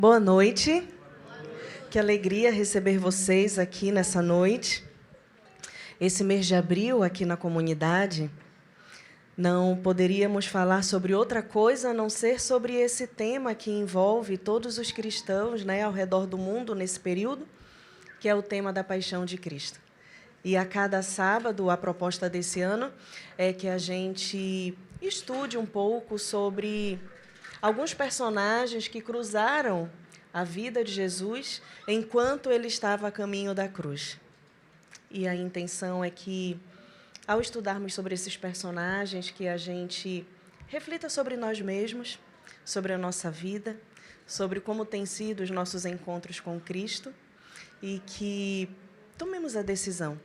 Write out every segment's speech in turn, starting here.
Boa noite. Que alegria receber vocês aqui nessa noite. Esse mês de abril, aqui na comunidade, não poderíamos falar sobre outra coisa a não ser sobre esse tema que envolve todos os cristãos, ao redor do mundo nesse período, que é o tema da paixão de Cristo. E a cada sábado, a proposta desse ano é que a gente estude um pouco sobre alguns personagens que cruzaram a vida de Jesus enquanto ele estava a caminho da cruz. E a intenção é que, ao estudarmos sobre esses personagens, que a gente reflita sobre nós mesmos, sobre a nossa vida, sobre como têm sido os nossos encontros com Cristo e que tomemos a decisão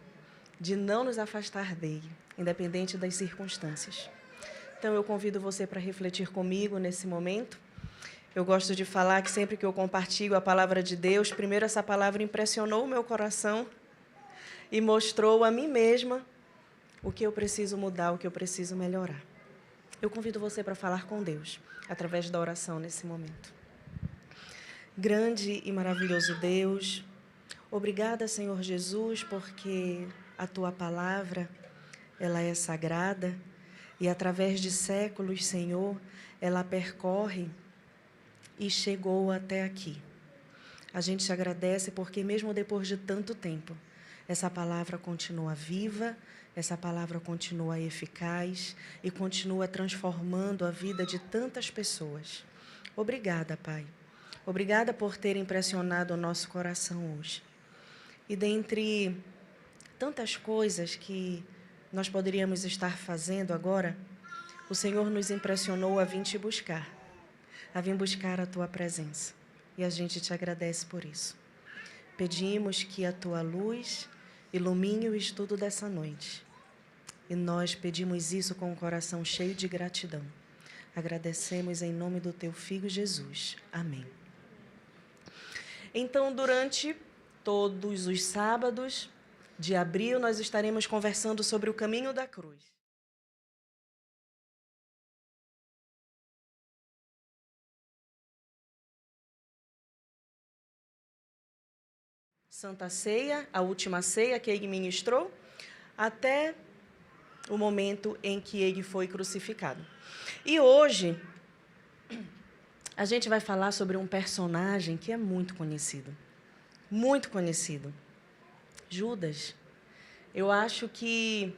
de não nos afastar dele, independente das circunstâncias. Então, eu convido você para refletir comigo nesse momento. Eu gosto de falar que sempre que eu compartilho a palavra de Deus, primeiro essa palavra impressionou o meu coração e mostrou a mim mesma o que eu preciso mudar, o que eu preciso melhorar. Eu convido você para falar com Deus, através da oração nesse momento. Grande e maravilhoso Deus, obrigada, Senhor Jesus, porque a Tua palavra, ela é sagrada e, através de séculos, Senhor, ela percorre e chegou até aqui. A gente te agradece porque, mesmo depois de tanto tempo, essa palavra continua viva, essa palavra continua eficaz e continua transformando a vida de tantas pessoas. Obrigada, Pai. Obrigada por ter impressionado o nosso coração hoje. E dentre tantas coisas que nós poderíamos estar fazendo agora, o Senhor nos impressionou a vir te buscar, a vir buscar a Tua presença. E a gente te agradece por isso. Pedimos que a Tua luz ilumine o estudo dessa noite. E nós pedimos isso com o coração cheio de gratidão. Agradecemos em nome do Teu Filho Jesus. Amém. Então, durante todos os sábados de abril, nós estaremos conversando sobre o caminho da cruz. Santa Ceia, a última ceia que ele ministrou, até o momento em que ele foi crucificado. E hoje, a gente vai falar sobre um personagem que é muito conhecido. Muito conhecido. Judas. Eu acho que,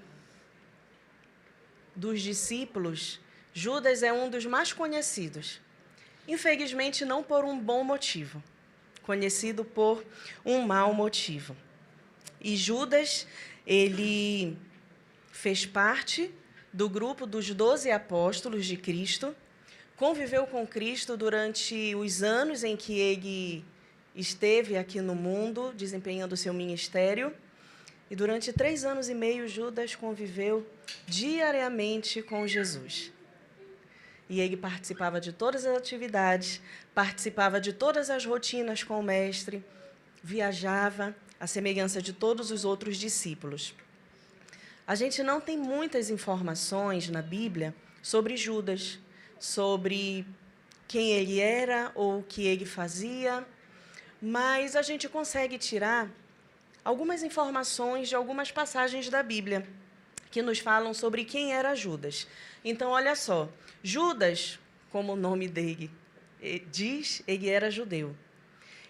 dos discípulos, Judas é um dos mais conhecidos. Infelizmente, não por um bom motivo. Conhecido por um mau motivo. E Judas, ele fez parte do grupo dos 12 apóstolos de Cristo, conviveu com Cristo durante os anos em que ele esteve aqui no mundo, desempenhando seu ministério, e durante 3 anos e meio, Judas conviveu diariamente com Jesus. E ele participava de todas as atividades, participava de todas as rotinas com o mestre, viajava, à semelhança de todos os outros discípulos. A gente não tem muitas informações na Bíblia sobre Judas, sobre quem ele era ou o que ele fazia, mas a gente consegue tirar algumas informações de algumas passagens da Bíblia que nos falam sobre quem era Judas. Então, olha só, Judas, como o nome dele diz, ele era judeu.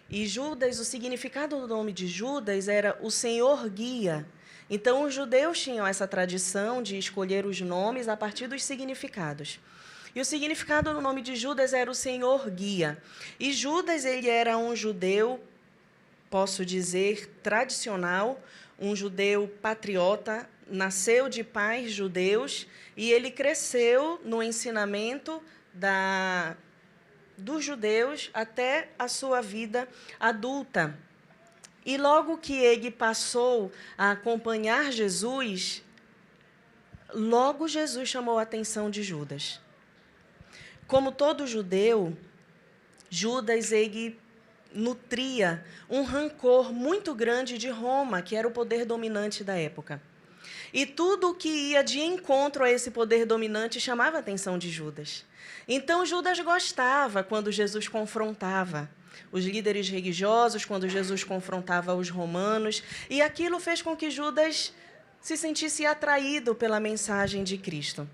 E Judas, o significado do nome de Judas era o Senhor guia. Então, os judeus tinham essa tradição de escolher os nomes a partir dos significados. E o significado do nome de Judas era o Senhor guia. E Judas, ele era um judeu, posso dizer, tradicional, um judeu patriota, nasceu de pais judeus e ele cresceu no ensinamento dos judeus até a sua vida adulta. E logo que ele passou a acompanhar Jesus, logo Jesus chamou a atenção de Judas. Como todo judeu, Judas, ele nutria um rancor muito grande de Roma, que era o poder dominante da época. E tudo o que ia de encontro a esse poder dominante chamava a atenção de Judas. Então, Judas gostava quando Jesus confrontava. os líderes religiosos quando Jesus confrontava os romanos, e aquilo fez com que Judas se sentisse atraído pela mensagem de Cristo.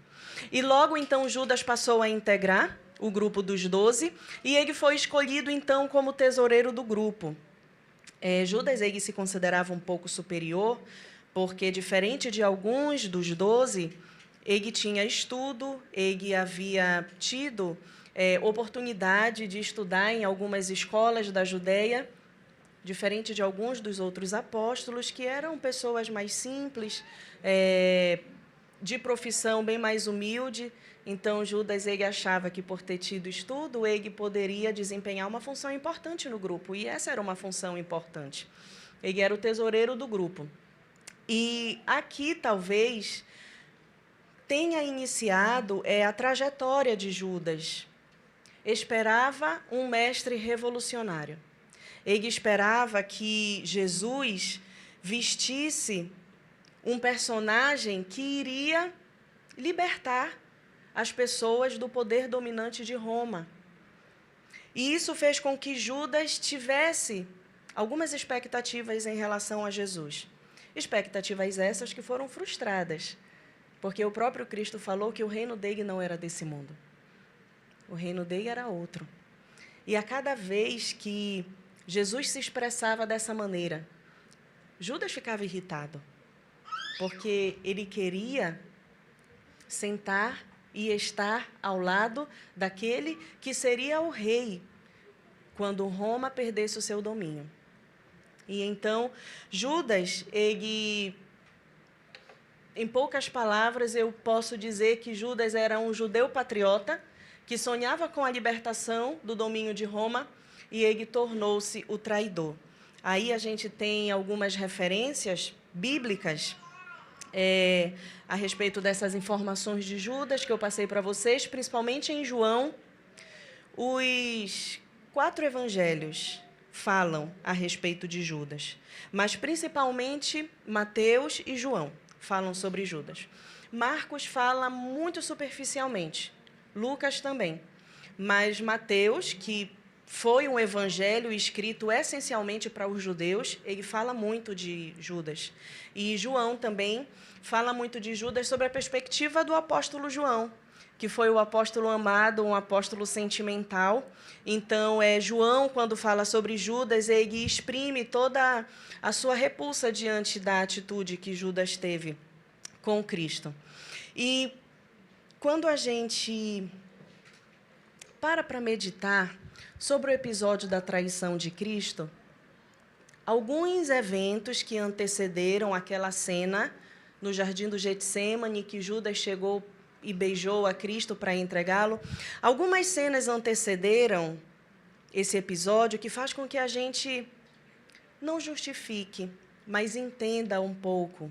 E logo então Judas passou a integrar o grupo dos 12, e ele foi escolhido então como tesoureiro do grupo. Judas ele se considerava um pouco superior, porque diferente de alguns dos 12, ele tinha estudo, ele havia tido oportunidade de estudar em algumas escolas da Judeia, diferente de alguns dos outros apóstolos, que eram pessoas mais simples, de profissão bem mais humilde. Então, Judas ele achava que, por ter tido estudo, ele poderia desempenhar uma função importante no grupo, e essa era uma função importante. Ele era o tesoureiro do grupo. E aqui, talvez, tenha iniciado a trajetória de Judas. Esperava um mestre revolucionário. Ele esperava que Jesus vestisse um personagem que iria libertar as pessoas do poder dominante de Roma. E isso fez com que Judas tivesse algumas expectativas em relação a Jesus. Expectativas essas que foram frustradas, porque o próprio Cristo falou que o reino dele não era desse mundo. O reino dele era outro. E a cada vez que Jesus se expressava dessa maneira, Judas ficava irritado, porque ele queria sentar e estar ao lado daquele que seria o rei quando Roma perdesse o seu domínio. E então, Judas, ele, em poucas palavras, eu posso dizer que Judas era um judeu patriota que sonhava com a libertação do domínio de Roma, e ele tornou-se o traidor. Aí a gente tem algumas referências bíblicas a respeito dessas informações de Judas que eu passei para vocês, principalmente em João. Os 4 evangelhos falam a respeito de Judas, mas principalmente Mateus e João falam sobre Judas. Marcos fala muito superficialmente, Lucas também, mas Mateus, que foi um evangelho escrito essencialmente para os judeus, ele fala muito de Judas. E João também fala muito de Judas sobre a perspectiva do apóstolo João, que foi o apóstolo amado, um apóstolo sentimental. Então, João, quando fala sobre Judas, ele exprime toda a sua repulsa diante da atitude que Judas teve com Cristo. E quando a gente para meditar sobre o episódio da traição de Cristo, alguns eventos que antecederam aquela cena no jardim do Getsêmani, que Judas chegou e beijou a Cristo para entregá-lo, algumas cenas antecederam esse episódio que faz com que a gente não justifique, mas entenda um pouco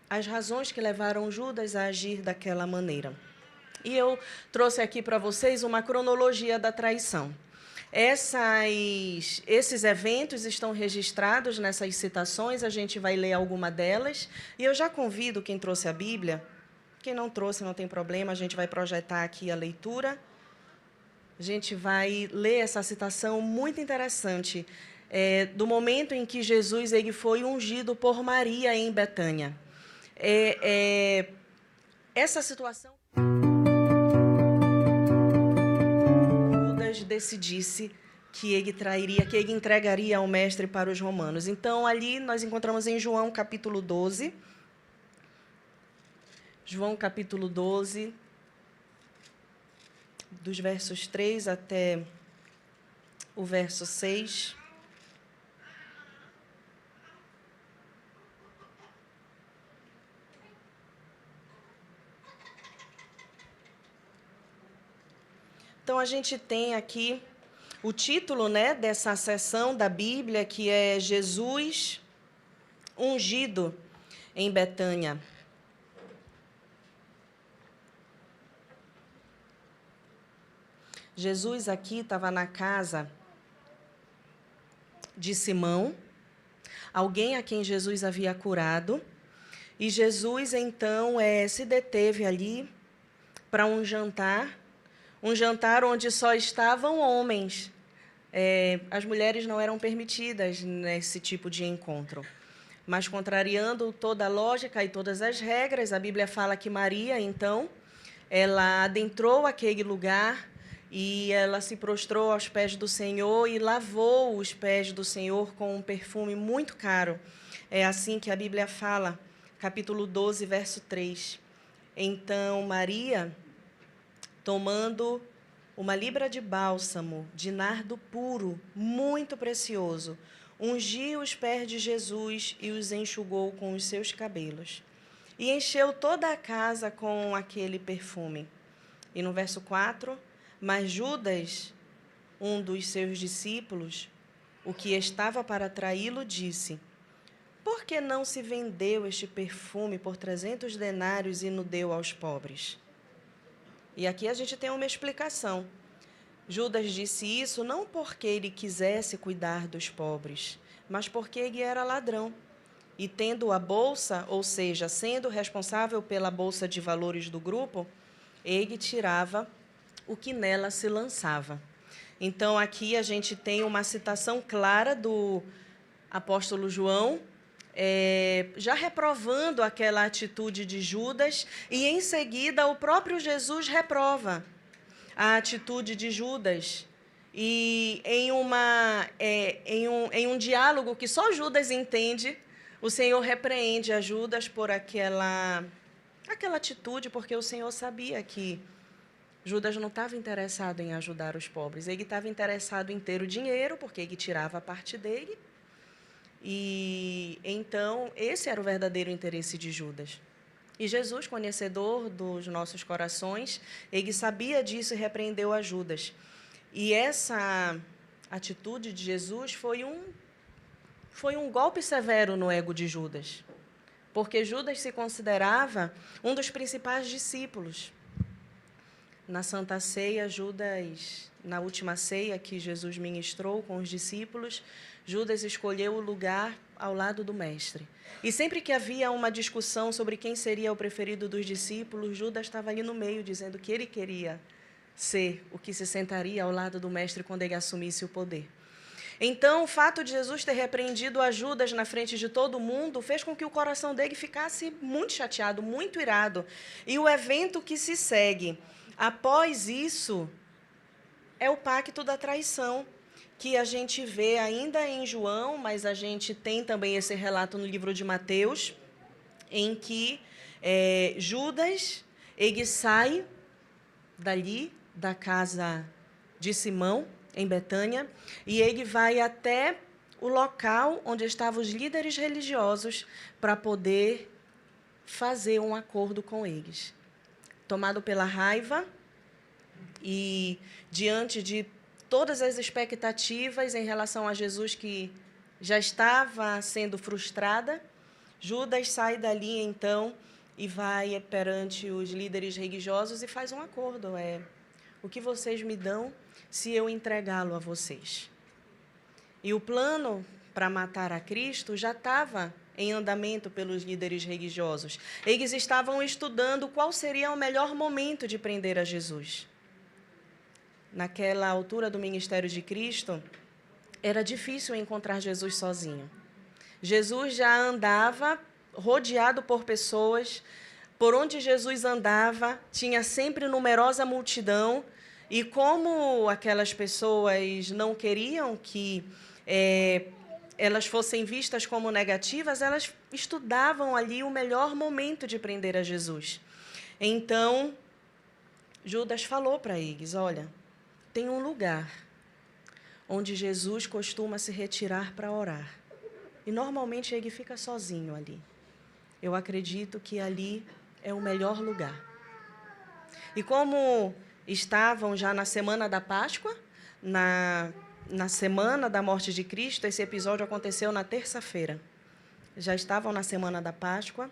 as razões que levaram Judas a agir daquela maneira. E eu trouxe aqui para vocês uma cronologia da traição. Esses eventos estão registrados nessas citações, a gente vai ler alguma delas. E eu já convido quem trouxe a Bíblia, quem não trouxe não tem problema, a gente vai projetar aqui a leitura. A gente vai ler essa citação muito interessante, do momento em que Jesus ele foi ungido por Maria em Betânia. Essa situação decidisse que ele trairia, que ele entregaria ao mestre para os romanos. Então, ali nós encontramos em João, capítulo 12. João, capítulo 12, dos versos 3 até o verso 6. Então, a gente tem aqui o título, dessa seção da Bíblia, que é Jesus ungido em Betânia. Jesus aqui estava na casa de Simão, alguém a quem Jesus havia curado, e Jesus, então, se deteve ali para um jantar, um jantar onde só estavam homens. As mulheres não eram permitidas nesse tipo de encontro. Mas, contrariando toda a lógica e todas as regras, a Bíblia fala que Maria, então, ela adentrou aquele lugar e ela se prostrou aos pés do Senhor e lavou os pés do Senhor com um perfume muito caro. É assim que a Bíblia fala, capítulo 12, verso 3. Então, Maria, tomando uma libra de bálsamo, de nardo puro, muito precioso, ungiu os pés de Jesus e os enxugou com os seus cabelos. E encheu toda a casa com aquele perfume. E no verso 4, mas Judas, um dos seus discípulos, o que estava para traí-lo, disse: por que não se vendeu este perfume por 300 denários e no deu aos pobres? E aqui a gente tem uma explicação. Judas disse isso não porque ele quisesse cuidar dos pobres, mas porque ele era ladrão. E tendo a bolsa, ou seja, sendo responsável pela bolsa de valores do grupo, ele tirava o que nela se lançava. Então, aqui a gente tem uma citação clara do apóstolo João, já reprovando aquela atitude de Judas, e em seguida o próprio Jesus reprova a atitude de Judas. E em um diálogo que só Judas entende, o Senhor repreende a Judas por aquela atitude, porque o Senhor sabia que Judas não estava interessado em ajudar os pobres. Ele estava interessado em ter o dinheiro, porque ele tirava a parte dele. E então, esse era o verdadeiro interesse de Judas. E Jesus, conhecedor dos nossos corações, ele sabia disso e repreendeu a Judas. E essa atitude de Jesus foi um golpe severo no ego de Judas, porque Judas se considerava um dos principais discípulos. Na Santa Ceia, Judas, na última ceia que Jesus ministrou com os discípulos, Judas escolheu o lugar ao lado do mestre. E sempre que havia uma discussão sobre quem seria o preferido dos discípulos, Judas estava ali no meio, dizendo que ele queria ser o que se sentaria ao lado do mestre quando ele assumisse o poder. Então, o fato de Jesus ter repreendido a Judas na frente de todo mundo fez com que o coração dele ficasse muito chateado, muito irado. E o evento que se segue após isso é o pacto da traição, que a gente vê ainda em João, mas a gente tem também esse relato no livro de Mateus, em que Judas, ele sai dali, da casa de Simão, em Betânia, e ele vai até o local onde estavam os líderes religiosos para poder fazer um acordo com eles. Tomado pela raiva e diante de todas as expectativas em relação a Jesus que já estava sendo frustrada, Judas sai dali, então, e vai perante os líderes religiosos e faz um acordo. O que vocês me dão se eu entregá-lo a vocês? E o plano para matar a Cristo já estava em andamento pelos líderes religiosos. Eles estavam estudando qual seria o melhor momento de prender a Jesus. Naquela altura do ministério de Cristo, era difícil encontrar Jesus sozinho. Jesus já andava rodeado por pessoas. Por onde Jesus andava, tinha sempre numerosa multidão. E como aquelas pessoas não queriam que elas fossem vistas como negativas, elas estudavam ali o melhor momento de prender a Jesus. Então, Judas falou para eles: olha, tem um lugar onde Jesus costuma se retirar para orar. E normalmente ele fica sozinho ali. Eu acredito que ali é o melhor lugar. E como estavam já na semana da Páscoa, na semana da morte de Cristo, esse episódio aconteceu na terça-feira. Já estavam na semana da Páscoa,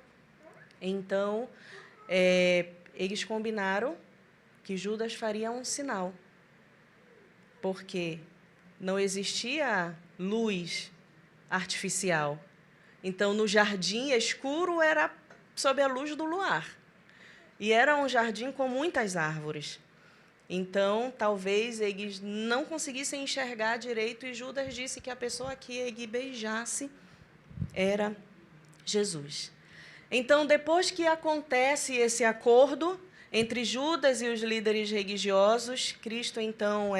então eles combinaram que Judas faria um sinal, porque não existia luz artificial. Então, no jardim escuro era sob a luz do luar. E era um jardim com muitas árvores. Então, talvez eles não conseguissem enxergar direito e Judas disse que a pessoa que ele beijasse era Jesus. Então, depois que acontece esse acordo entre Judas e os líderes religiosos, Cristo, então,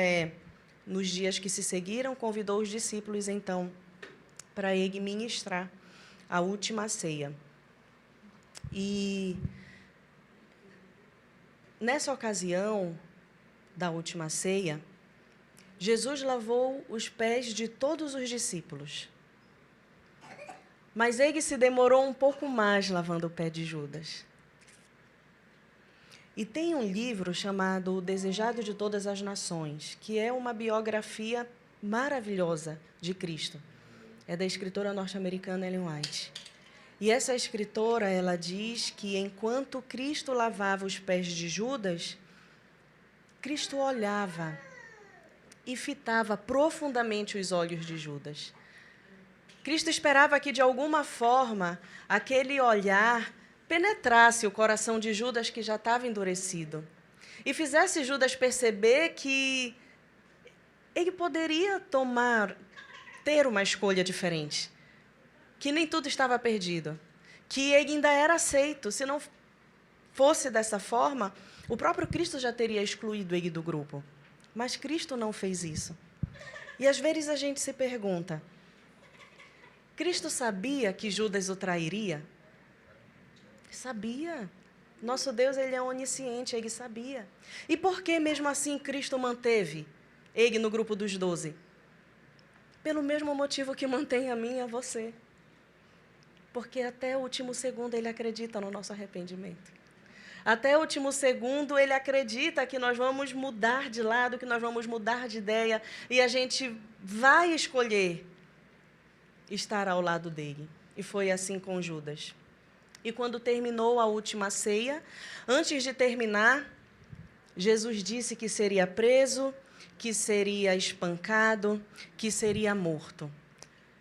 nos dias que se seguiram, convidou os discípulos, então, para ele ministrar a última ceia. E, nessa ocasião da última ceia, Jesus lavou os pés de todos os discípulos. Mas ele se demorou um pouco mais lavando o pé de Judas. E tem um livro chamado O Desejado de Todas as Nações, que é uma biografia maravilhosa de Cristo. É da escritora norte-americana Ellen White. E essa escritora, ela diz que enquanto Cristo lavava os pés de Judas, Cristo olhava e fitava profundamente os olhos de Judas. Cristo esperava que, de alguma forma, aquele olhar penetrasse o coração de Judas, que já estava endurecido, e fizesse Judas perceber que ele poderia ter uma escolha diferente, que nem tudo estava perdido, que ele ainda era aceito. Se não fosse dessa forma, o próprio Cristo já teria excluído ele do grupo. Mas Cristo não fez isso. E às vezes a gente se pergunta, Cristo sabia que Judas o trairia? Sabia. Nosso Deus, ele é onisciente, ele sabia. E por que mesmo assim Cristo manteve ele no grupo dos 12? Pelo mesmo motivo que mantém a mim e a você. Porque até o último segundo ele acredita no nosso arrependimento. Até o último segundo ele acredita que nós vamos mudar de lado, que nós vamos mudar de ideia, e a gente vai escolher estar ao lado dele. E foi assim com Judas. E quando terminou a última ceia, antes de terminar, Jesus disse que seria preso, que seria espancado, que seria morto.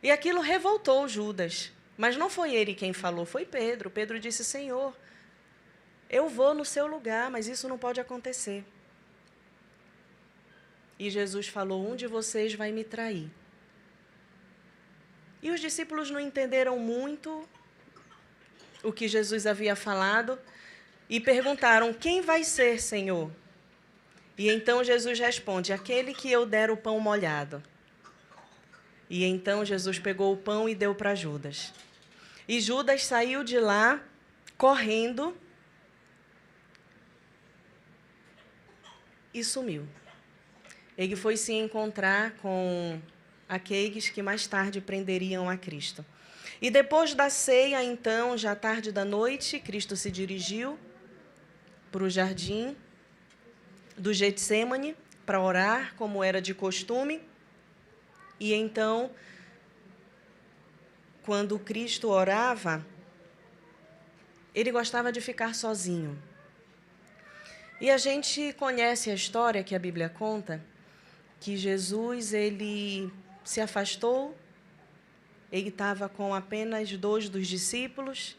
E aquilo revoltou Judas. Mas não foi ele quem falou, foi Pedro. Pedro disse, Senhor, eu vou no seu lugar, mas isso não pode acontecer. E Jesus falou, um de vocês vai me trair. E os discípulos não entenderam muito o que Jesus havia falado e perguntaram, quem vai ser, Senhor? E então Jesus responde, aquele que eu der o pão molhado. E então Jesus pegou o pão e deu para Judas. E Judas saiu de lá correndo e sumiu. Ele foi se encontrar com aqueles que mais tarde prenderiam a Cristo. E depois da ceia, então, já tarde da noite, Cristo se dirigiu para o jardim do Getsêmani para orar, como era de costume. E então, quando Cristo orava, ele gostava de ficar sozinho. E a gente conhece a história que a Bíblia conta, que Jesus, ele se afastou, ele estava com apenas 2 dos discípulos,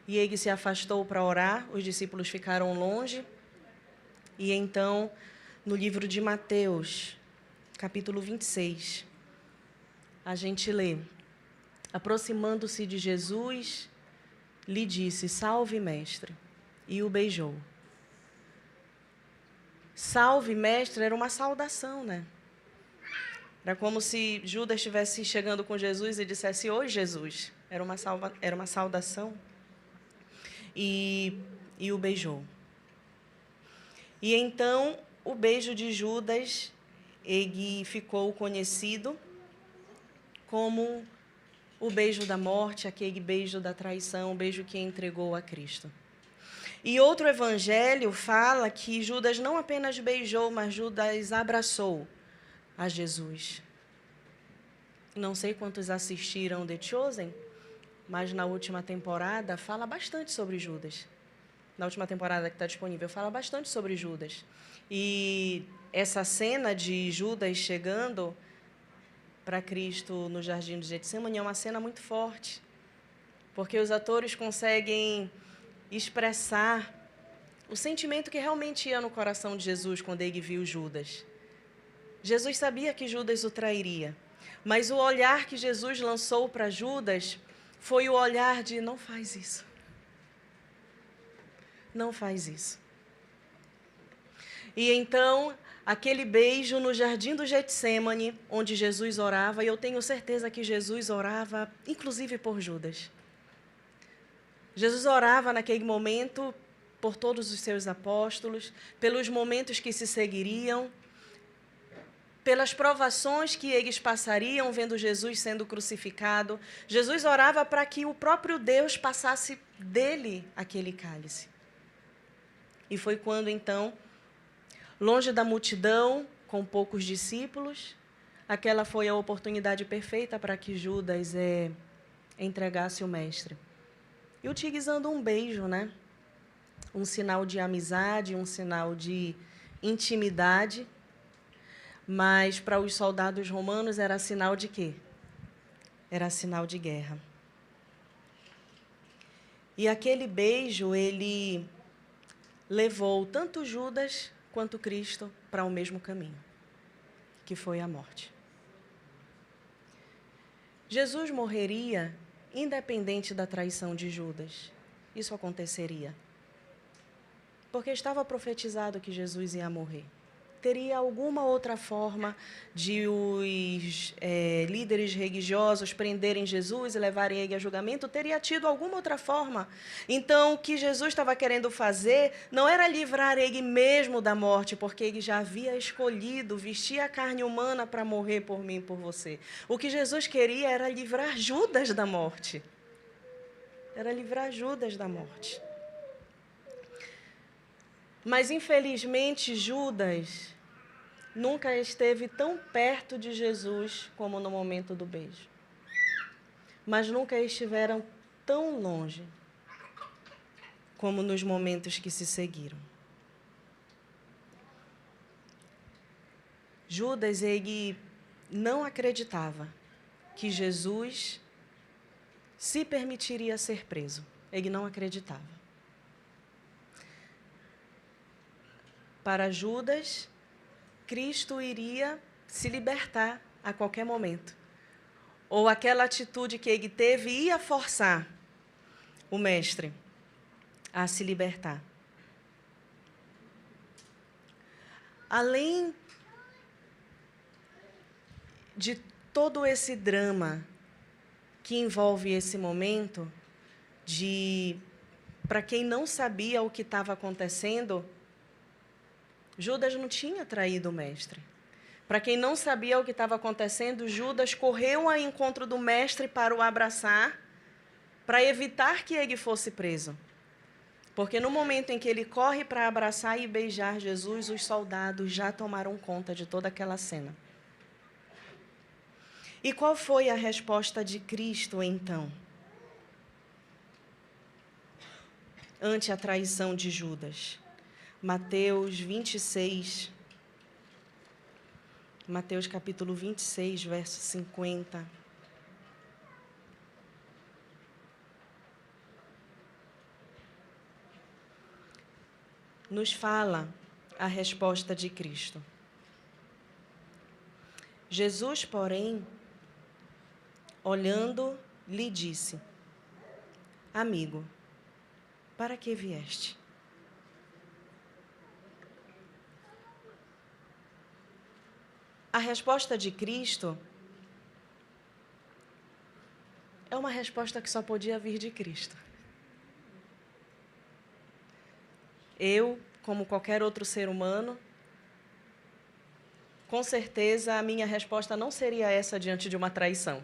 e ele se afastou para orar, os discípulos ficaram longe. E então, no livro de Mateus, capítulo 26, a gente lê, aproximando-se de Jesus, lhe disse, salve, mestre, e o beijou. Salve, mestre, era uma saudação, né? Era como se Judas estivesse chegando com Jesus e dissesse, oi, Jesus. Era uma saudação. E o beijou. E então, o beijo de Judas, ele ficou conhecido como o beijo da morte, aquele beijo da traição, o beijo que entregou a Cristo. E outro evangelho fala que Judas não apenas beijou, mas Judas abraçou a Jesus. Não sei quantos assistiram The Chosen, mas na última temporada fala bastante sobre Judas. Na última temporada que está disponível, fala bastante sobre Judas. E essa cena de Judas chegando para Cristo no jardim de Getsêmani é uma cena muito forte, porque os atores conseguem expressar o sentimento que realmente ia no coração de Jesus quando ele viu Judas. Jesus sabia que Judas o trairia, mas o olhar que Jesus lançou para Judas foi o olhar de: não faz isso. Não faz isso. E então, aquele beijo no jardim do Getsêmani, onde Jesus orava, e eu tenho certeza que Jesus orava, inclusive por Judas. Jesus orava naquele momento por todos os seus apóstolos, pelos momentos que se seguiriam, pelas provações que eles passariam vendo Jesus sendo crucificado. Jesus orava para que o próprio Deus passasse dele aquele cálice. E foi quando, então, longe da multidão, com poucos discípulos, aquela foi a oportunidade perfeita para que Judas entregasse o mestre. E utilizando um beijo, né? Um sinal de amizade, um sinal de intimidade, mas para os soldados romanos era sinal de quê? Era sinal de guerra. E aquele beijo, ele levou tanto Judas quanto Cristo para o mesmo caminho, que foi a morte. Jesus morreria independente da traição de Judas. Isso aconteceria. Porque estava profetizado que Jesus ia morrer. Teria alguma outra forma de os líderes religiosos prenderem Jesus e levarem ele a julgamento? Teria tido alguma outra forma. Então, o que Jesus estava querendo fazer não era livrar ele mesmo da morte, porque ele já havia escolhido vestir a carne humana para morrer por mim e por você. O que Jesus queria era livrar Judas da morte. Era livrar Judas da morte. Mas, infelizmente, Judas nunca esteve tão perto de Jesus como no momento do beijo. Mas nunca estiveram tão longe como nos momentos que se seguiram. Judas, ele não acreditava que Jesus se permitiria ser preso. Ele não acreditava. Para Judas, Cristo iria se libertar a qualquer momento. Ou aquela atitude que ele teve ia forçar o mestre a se libertar. Além de todo esse drama que envolve esse momento, para quem não sabia o que estava acontecendo, Judas não tinha traído o mestre. Para quem não sabia o que estava acontecendo, Judas correu ao encontro do mestre para o abraçar, para evitar que ele fosse preso. Porque no momento em que ele corre para abraçar e beijar Jesus, os soldados já tomaram conta de toda aquela cena. E qual foi a resposta de Cristo, então, ante a traição de Judas? Mateus 26, Mateus capítulo 26, verso 50. Nos fala a resposta de Cristo. Jesus, porém, olhando, lhe disse: Amigo, para que vieste? A resposta de Cristo é uma resposta que só podia vir de Cristo. Eu, como qualquer outro ser humano, com certeza a minha resposta não seria essa diante de uma traição.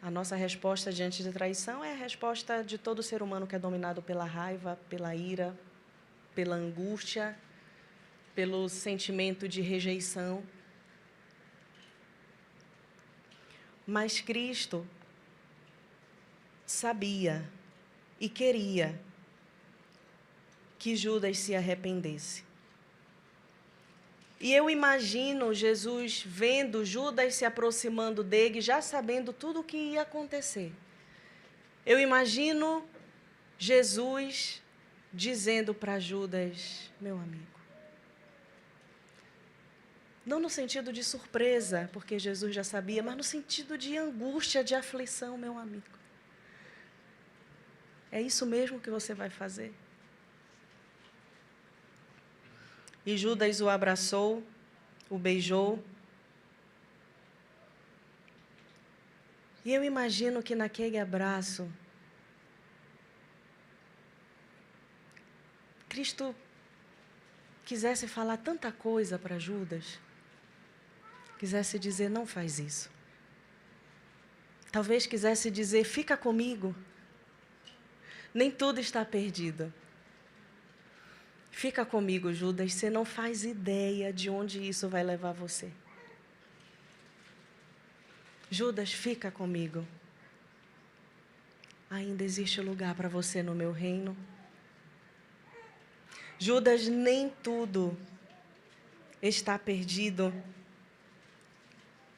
A nossa resposta diante de traição é a resposta de todo ser humano que é dominado pela raiva, pela ira, pela angústia, pelo sentimento de rejeição. Mas Cristo sabia e queria que Judas se arrependesse. E eu imagino Jesus vendo Judas se aproximando dele, já sabendo tudo o que ia acontecer. Eu imagino Jesus dizendo para Judas, meu amigo. Não no sentido de surpresa, porque Jesus já sabia, mas no sentido de angústia, de aflição, meu amigo. É isso mesmo que você vai fazer? E Judas o abraçou, o beijou. E eu imagino que naquele abraço, Cristo quisesse falar tanta coisa para Judas, quisesse dizer, não faz isso. Talvez quisesse dizer, fica comigo. Nem tudo está perdido. Fica comigo, Judas, você não faz ideia de onde isso vai levar você. Judas, fica comigo. Ainda existe lugar para você no meu reino. Judas, nem tudo está perdido.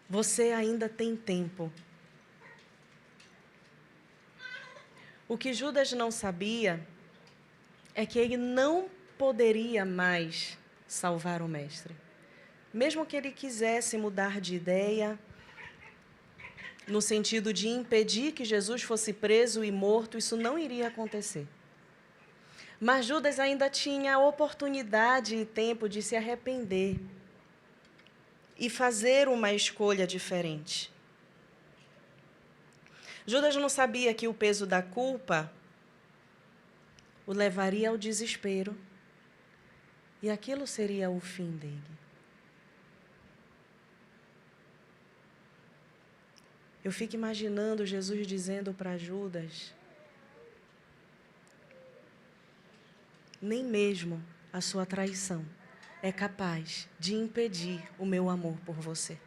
Você ainda tem tempo. O que Judas não sabia é que ele não poderia mais salvar o mestre. Mesmo que ele quisesse mudar de ideia, no sentido de impedir que Jesus fosse preso e morto, isso não iria acontecer. Mas Judas ainda tinha a oportunidade e tempo de se arrepender e fazer uma escolha diferente. Judas não sabia que o peso da culpa o levaria ao desespero e aquilo seria o fim dele. Eu fico imaginando Jesus dizendo para Judas, nem mesmo a sua traição é capaz de impedir o meu amor por você.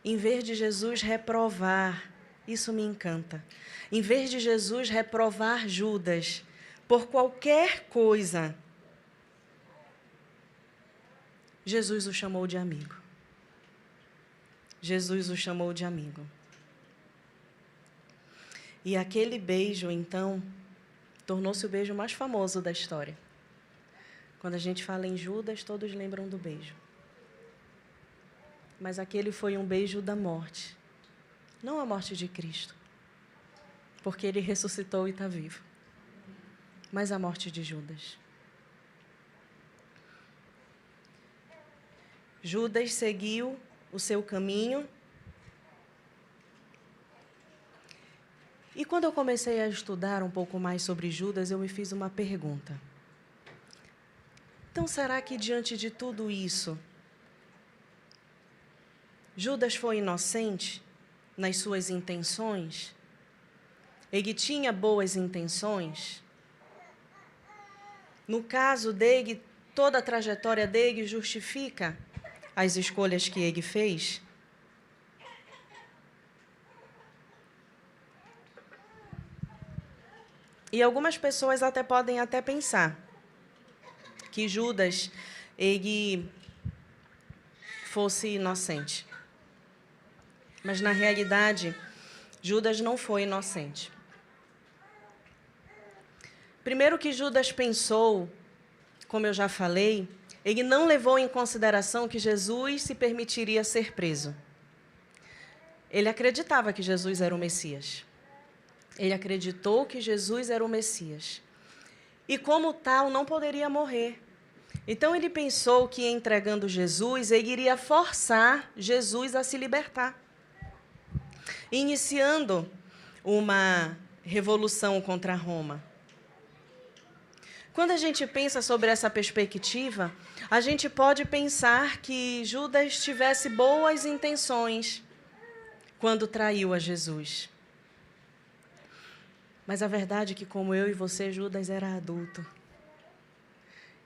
Em vez de Jesus reprovar, isso me encanta, em vez de Jesus reprovar Judas por qualquer coisa, Jesus o chamou de amigo. Jesus o chamou de amigo. E aquele beijo, então, tornou-se o beijo mais famoso da história. Quando a gente fala em Judas, todos lembram do beijo. Mas aquele foi um beijo da morte. Não a morte de Cristo, porque ele ressuscitou e está vivo. Mas a morte de Judas. Judas seguiu o seu caminho. E quando eu comecei a estudar um pouco mais sobre Judas, eu me fiz uma pergunta. Então, será que diante de tudo isso, Judas foi inocente nas suas intenções? Ele tinha boas intenções? No caso dele, toda a trajetória dele justifica as escolhas que ele fez? E algumas pessoas podem até pensar que Judas, ele fosse inocente. Mas, na realidade, Judas não foi inocente. Primeiro que Judas pensou, como eu já falei, ele não levou em consideração que Jesus se permitiria ser preso. Ele acreditava que Jesus era o Messias. Ele acreditou que Jesus era o Messias. E, como tal, não poderia morrer. Então, ele pensou que, entregando Jesus, ele iria forçar Jesus a se libertar, iniciando uma revolução contra Roma. Quando a gente pensa sobre essa perspectiva, a gente pode pensar que Judas tivesse boas intenções quando traiu a Jesus. Mas a verdade é que, como eu e você, Judas era adulto.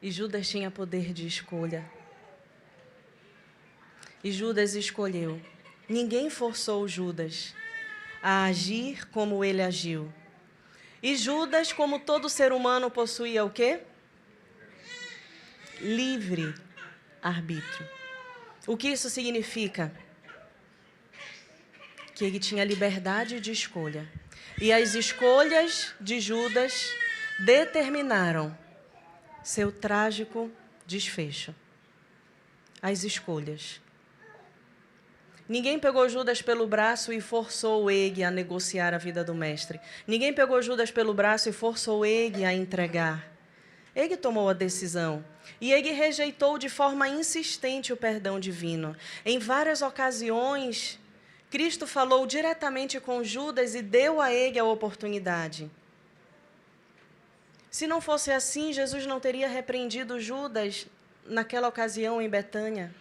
E Judas tinha poder de escolha. E Judas escolheu. Ninguém forçou Judas a agir como ele agiu. E Judas, como todo ser humano, possuía o quê? Livre arbítrio. O que isso significa? que ele tinha liberdade de escolha. E as escolhas de Judas determinaram seu trágico desfecho. As escolhas. Ninguém pegou Judas pelo braço e forçou ele a negociar a vida do mestre. Ninguém pegou Judas pelo braço e forçou ele a entregar. Ele tomou a decisão. E ele rejeitou de forma insistente o perdão divino. Em várias ocasiões, Cristo falou diretamente com Judas e deu a ele a oportunidade. Se não fosse assim, Jesus não teria repreendido Judas naquela ocasião em Betânia.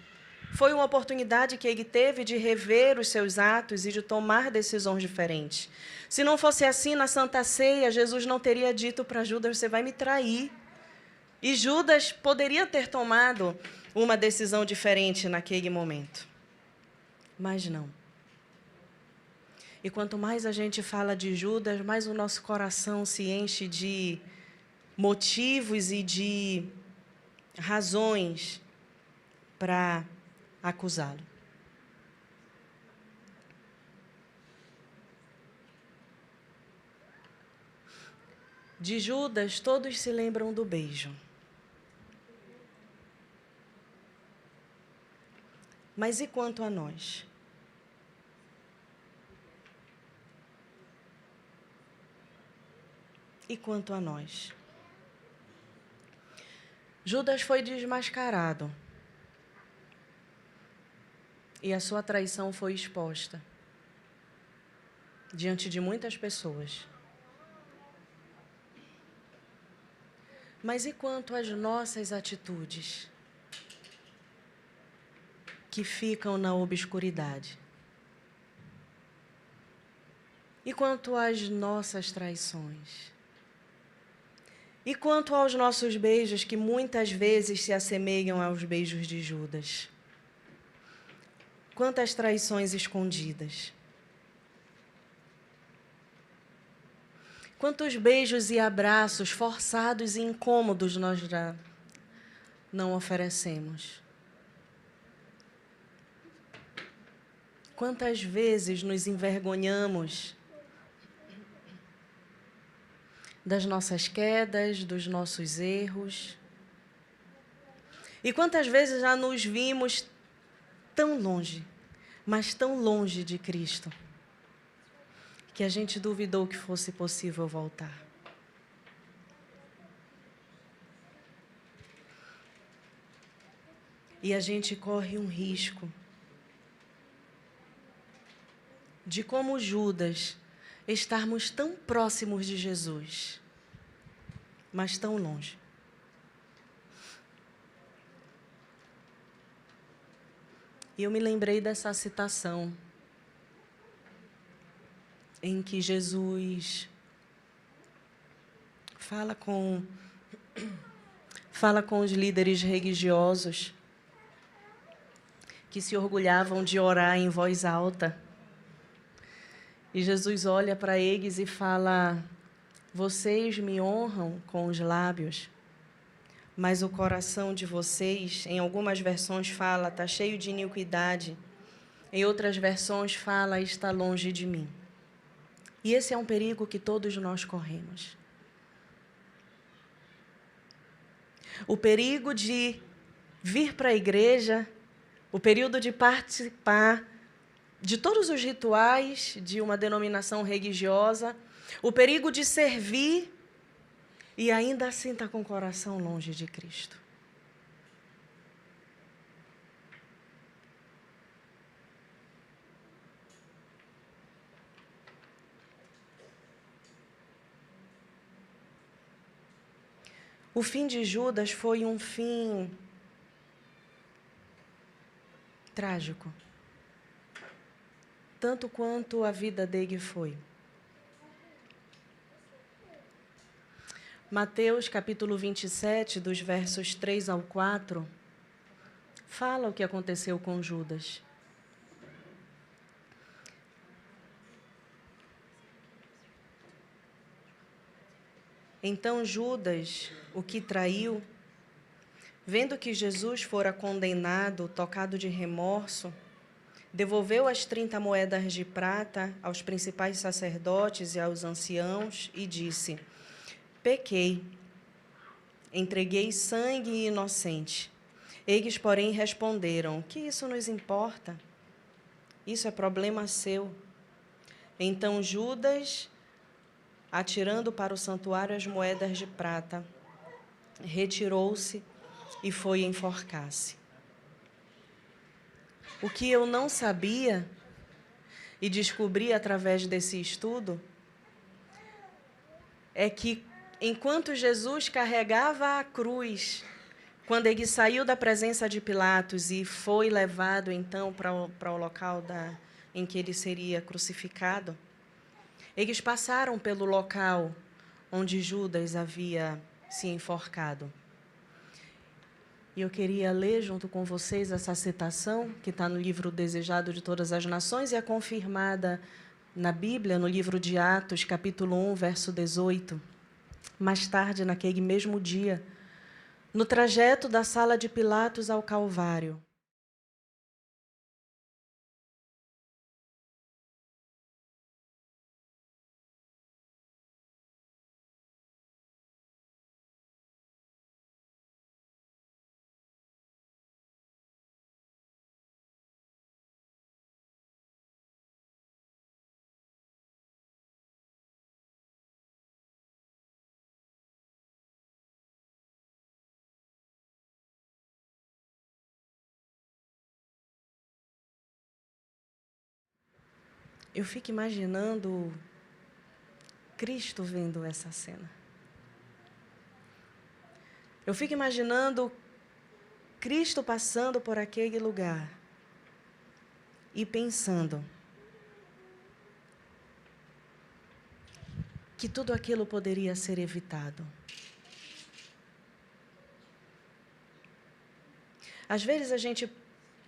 Foi uma oportunidade que ele teve de rever os seus atos e de tomar decisões diferentes. Se não fosse assim, na Santa Ceia, Jesus não teria dito para Judas, você vai me trair. E Judas poderia ter tomado uma decisão diferente naquele momento. Mas não. E quanto mais a gente fala de Judas, mais o nosso coração se enche de motivos e de razões para acusá-lo. De Judas, todos se lembram do beijo. Mas e quanto a nós? E quanto a nós? Judas foi desmascarado. E a sua traição foi exposta diante de muitas pessoas. Mas e quanto às nossas atitudes que ficam na obscuridade? E quanto às nossas traições? E quanto aos nossos beijos que muitas vezes se assemelham aos beijos de Judas? Quantas traições escondidas? Quantos beijos e abraços forçados e incômodos nós já não oferecemos? Quantas vezes nos envergonhamos das nossas quedas, dos nossos erros? E quantas vezes já nos vimos tão longe, mas tão longe de Cristo, que a gente duvidou que fosse possível voltar. E a gente corre um risco de, como Judas, estarmos tão próximos de Jesus, mas tão longe. E eu me lembrei dessa citação em que Jesus fala com os líderes religiosos que se orgulhavam de orar em voz alta. E Jesus olha para eles e fala: vocês me honram com os lábios, mas o coração de vocês, em algumas versões fala, está cheio de iniquidade. Em outras versões fala, está longe de mim. E esse é um perigo que todos nós corremos. O perigo de vir para a igreja, o período de participar de todos os rituais de uma denominação religiosa, o perigo de servir e ainda assim estar com o coração longe de Cristo. O fim de Judas foi um fim trágico, tanto quanto a vida dele foi. Mateus, capítulo 27, dos versos 3 ao 4, fala o que aconteceu com Judas. Então Judas, o que traiu, vendo que Jesus fora condenado, tocado de remorso, devolveu as 30 moedas de prata aos principais sacerdotes e aos anciãos e disse: pequei, entreguei sangue inocente. Eles, porém, responderam: que isso nos importa? Isso é problema seu. Então Judas, atirando para o santuário as moedas de prata, retirou-se e foi enforcar-se. O que eu não sabia e descobri através desse estudo é que, enquanto Jesus carregava a cruz, quando ele saiu da presença de Pilatos e foi levado, então, para o local em que ele seria crucificado, eles passaram pelo local onde Judas havia se enforcado. E eu queria ler junto com vocês essa citação, que está no livro Desejado de Todas as Nações e é confirmada na Bíblia, no livro de Atos, capítulo 1, verso 18. Mais tarde, naquele mesmo dia, no trajeto da sala de Pilatos ao Calvário, eu fico imaginando Cristo vendo essa cena. Eu fico imaginando Cristo passando por aquele lugar e pensando que tudo aquilo poderia ser evitado. Às vezes a gente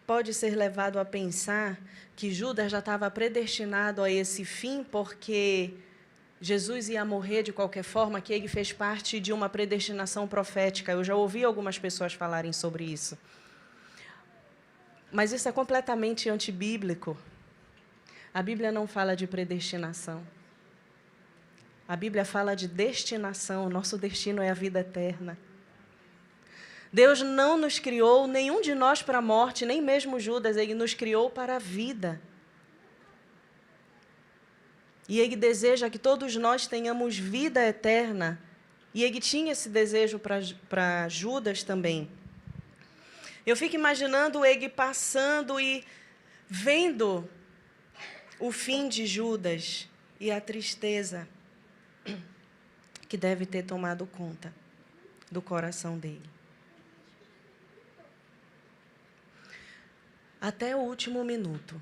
pode ser levado a pensar que Judas já estava predestinado a esse fim porque Jesus ia morrer de qualquer forma, que ele fez parte de uma predestinação profética. Eu já ouvi algumas pessoas falarem sobre isso. Mas isso é completamente antibíblico. A Bíblia não fala de predestinação. A Bíblia fala de destinação. Nosso destino é a vida eterna. Deus não nos criou, nenhum de nós, para a morte, nem mesmo Judas. Ele nos criou para a vida. E Ele deseja que todos nós tenhamos vida eterna. E Ele tinha esse desejo para Judas também. Eu fico imaginando Ele passando e vendo o fim de Judas e a tristeza que deve ter tomado conta do coração dele. Até o último minuto,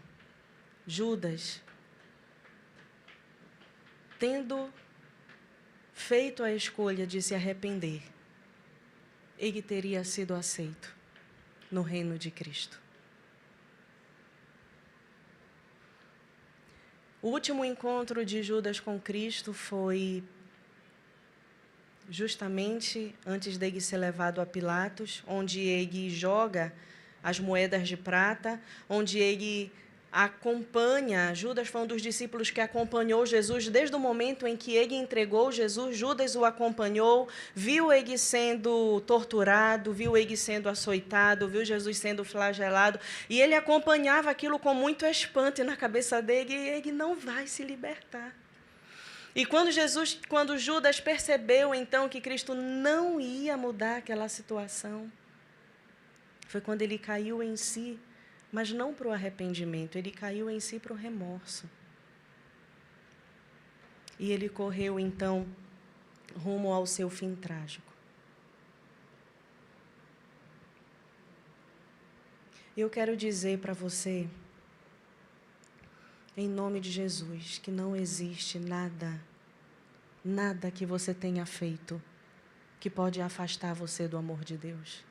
Judas, tendo feito a escolha de se arrepender, ele teria sido aceito no reino de Cristo. O último encontro de Judas com Cristo foi justamente antes dele ser levado a Pilatos, onde ele joga as moedas de prata, onde ele acompanha. Judas foi um dos discípulos que acompanhou Jesus desde o momento em que ele entregou Jesus. Judas o acompanhou, viu ele sendo torturado, viu ele sendo açoitado, viu Jesus sendo flagelado, e ele acompanhava aquilo com muito espanto, e na cabeça dele, ele não vai se libertar. E quando Judas percebeu então que Cristo não ia mudar aquela situação, foi quando ele caiu em si, mas não para o arrependimento, ele caiu em si para o remorso. E ele correu, então, rumo ao seu fim trágico. Eu quero dizer para você, em nome de Jesus, que não existe nada que você tenha feito que pode afastar você do amor de Deus.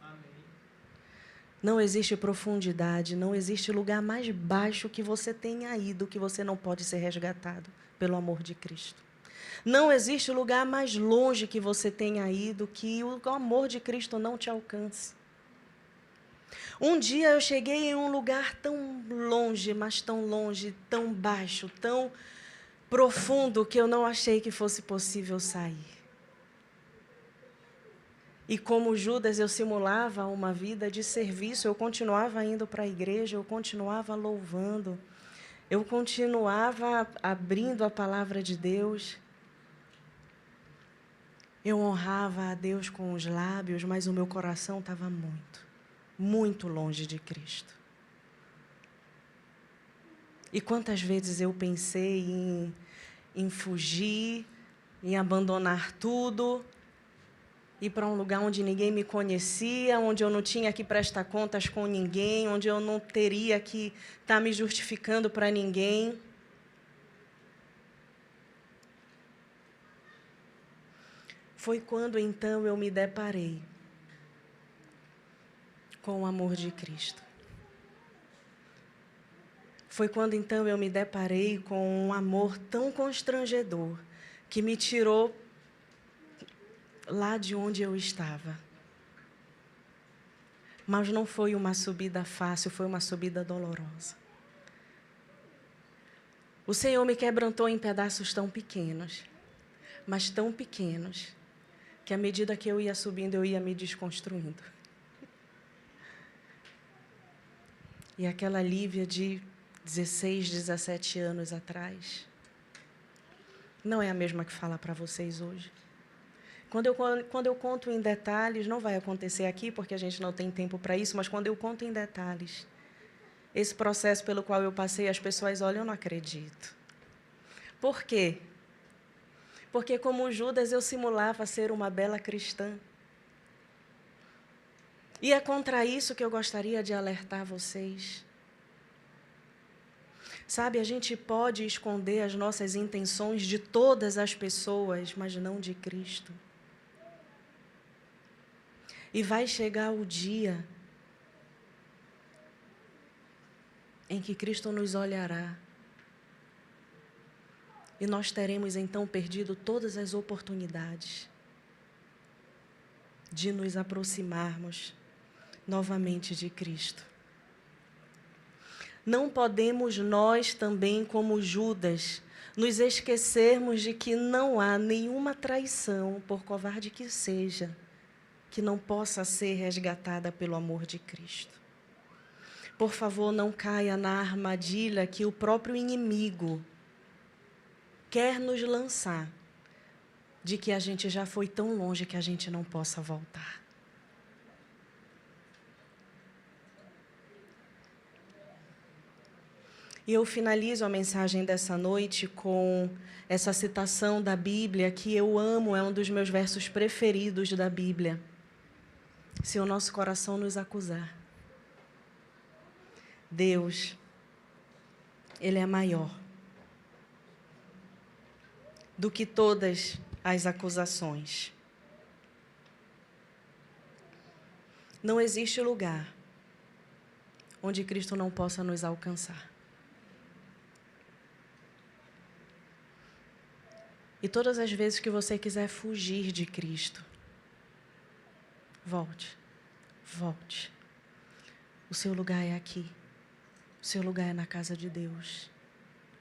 Não existe profundidade, não existe lugar mais baixo que você tenha ido que você não pode ser resgatado pelo amor de Cristo. Não existe lugar mais longe que você tenha ido que o amor de Cristo não te alcance. Um dia eu cheguei em um lugar tão longe, mas tão longe, tão baixo, tão profundo, que eu não achei que fosse possível sair. E como Judas, eu simulava uma vida de serviço, eu continuava indo para a igreja, eu continuava louvando, eu continuava abrindo a palavra de Deus. Eu honrava a Deus com os lábios, mas o meu coração estava muito longe de Cristo. E quantas vezes eu pensei em fugir, em abandonar tudo, ir para um lugar onde ninguém me conhecia, onde eu não tinha que prestar contas com ninguém, onde eu não teria que estar me justificando para ninguém. Foi quando, então, eu me deparei com o amor de Cristo. Foi quando, então, eu me deparei com um amor tão constrangedor que me tirou lá de onde eu estava. Mas não foi uma subida fácil, foi uma subida dolorosa. O Senhor me quebrantou em pedaços tão pequenos, mas tão pequenos, que à medida que eu ia subindo, eu ia me desconstruindo. E aquela Lívia de 16, 17 anos atrás, não é a mesma que fala para vocês hoje. Quando eu conto em detalhes, não vai acontecer aqui, porque a gente não tem tempo para isso, mas quando eu conto em detalhes, esse processo pelo qual eu passei, as pessoas olham, eu não acredito. Por quê? Porque, como Judas, eu simulava ser uma bela cristã. E é contra isso que eu gostaria de alertar vocês. Sabe, a gente pode esconder as nossas intenções de todas as pessoas, mas não de Cristo. E vai chegar o dia em que Cristo nos olhará. E nós teremos, então, perdido todas as oportunidades de nos aproximarmos novamente de Cristo. Não podemos nós também, como Judas, nos esquecermos de que não há nenhuma traição, por covarde que seja, que não possa ser resgatada pelo amor de Cristo. Por favor, não caia na armadilha que o próprio inimigo quer nos lançar, de que a gente já foi tão longe que a gente não possa voltar. E eu finalizo a mensagem dessa noite com essa citação da Bíblia, que eu amo, é um dos meus versos preferidos da Bíblia. Se o nosso coração nos acusar, Deus, Ele é maior do que todas as acusações. Não existe lugar onde Cristo não possa nos alcançar. E todas as vezes que você quiser fugir de Cristo, volte, volte. O seu lugar é aqui. O seu lugar é na casa de Deus.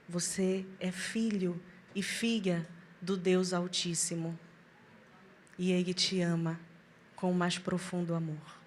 Você é filho e filha do Deus Altíssimo. E Ele te ama com o mais profundo amor.